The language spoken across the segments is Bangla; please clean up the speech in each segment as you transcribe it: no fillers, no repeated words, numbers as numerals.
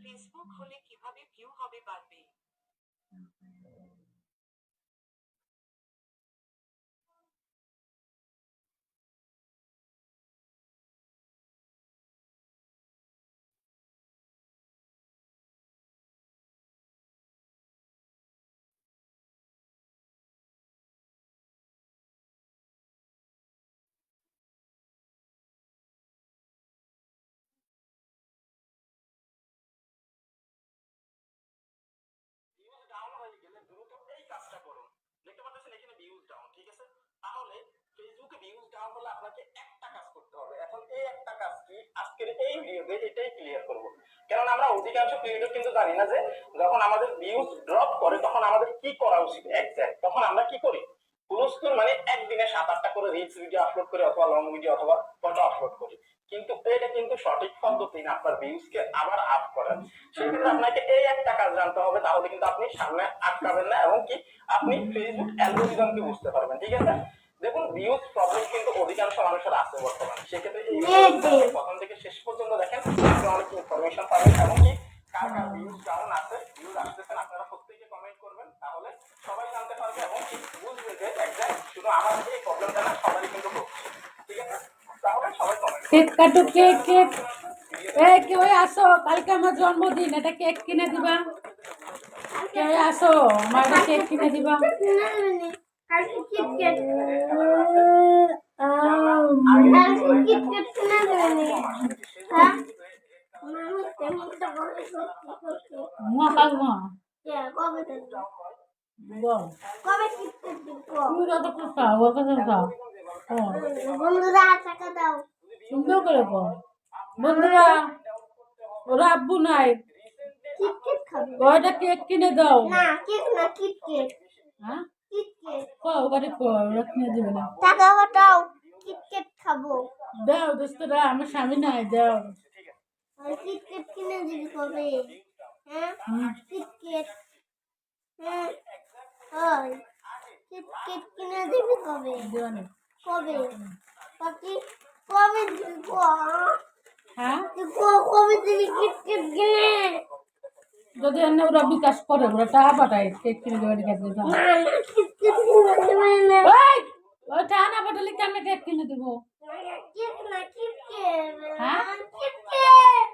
ফেসবুক হলে কিভাবে ভিউ হবে বাড়বে? ভিউজ ডাউন হয়ে গেলে দ্রুত এই কাজটা করুন। দেখতে পাচ্ছেন এখানে ভিউজ ডাউন, ঠিক আছে? তাহলে ফেসবুকে ভিউজ ডাউন হলে আপনাকে একটা কাজ করতে হবে। এখন এই একটা কাজ কি আজকের এই ভিডিওতে এটাই ক্লিয়ার করব। কারণ আমরা অধিকাংশ ক্রিয়েটর কিন্তু জানি না যে যখন আমাদের ভিউজ ড্রপ করে তখন আমাদের কি করা উচিত এক্সাক্ট। তখন আমরা কি করি? পুরস্কার মানে একদিনে 7-8টা করে রিলস ভিডিও আপলোড করি অথবা লং ভিডিও অথবা ফটো আপলোড করি। কিন্তু এটা কিন্তু সঠিক পদ্ধতি না আপনার ভিউজকে আবার আপ করার। সেক্ষেত্রে আপনাকে এই একটা কাজ জানতে হবে, তাহলে কিন্তু আপনি সামনে আটকাবেন না এবং কি আপনি ফেসবুক অ্যালগরিদমকে বুঝতে পারবেন, ঠিক আছে? দেখুন ভিউজ প্রবলেম কিন্তু অধিকাংশ মানুষের আছে বর্তমানে। সেক্ষেত্রে এই প্রথম থেকে শেষ পর্যন্ত দেখেন, আপনি অনেক ইনফরমেশন পাবেন এবং কি কার কার ভিউজ ডাউন আছে, ভিউজ আসতেছেন, আপনারা প্রত্যেকে কমেন্ট করবেন, তাহলে সবাই জানতে পারবে এবং কি বুঝবে যে একদম শুধু আমার এই প্রবলেমটা না সবারই কিন্তু হচ্ছে, ঠিক আছে? তাহলে সবাই কমেন্ট কেক কাটো, কেক কেক। এই কেউ আসো, কালকে আমার জন্মদিন, এটা কেক কিনে দিবা। কেউ আসো, আমার একটা কেক কিনে দিবা। বন্ধুরা টাকা দাও, সুন্দর করে বল। বন্ধুরা, ওরা আব্বু নাই, কিটকেট খাবো। ওটা কেক কিনে দাও। না কেক না, কিটকেট। হ্যাঁ, কিটকেট ওখানে ওরা কিনে দেবে না। টাকা দাও, কিটকেট খাবো। দাও দোস্তরা, আমার স্বামী নাই, দাও। কিটকেট কিনে দিবি কবে? হ্যাঁ কিটকেট, হ্যাঁ হয় কিটকেট কিনে দিবি কবে? দেওয়ানি কবে পাখি, কবে দিবি? হ্যাঁ, কবে দিবি কিটকেট কিনে? যদি এনে ওরা বিকাশ করে, ওরা টাকা পাঠায় কেক কিনে দেওয়ানি কাছে দাও। না না কিটকেট কিনে দিবে না। ওই টাকা না পাঠালে কেমনে কেক কিনে দেবো? কেক না কিটকেট, হ্যাঁ, কিটকেট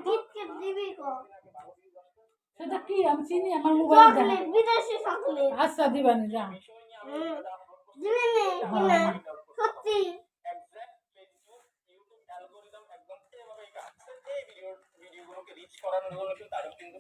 কিটকেট দিবি কবে? সেটা কি আমি চিনি, আমার মোবাইলে দেখা। চকলেট, বিদেশি চকলেট। আচ্ছা দিবানি, যা। দিবি না কিনা? সত্যি ভিডিওগুলোকে রিচ করানোর জন্য কিন্তু আরো কিন্তু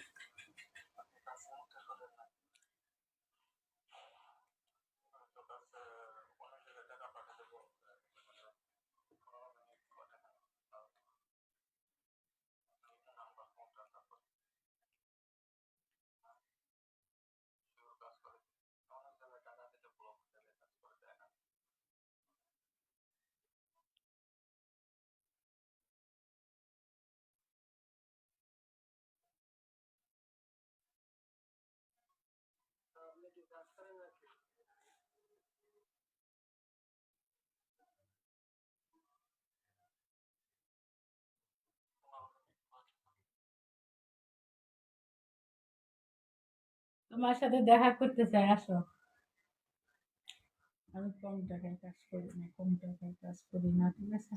তোমার সাথে দেখা করতে চাই, আসো। আমি কম টাকায় কাজ করি না, ঠিক আছে?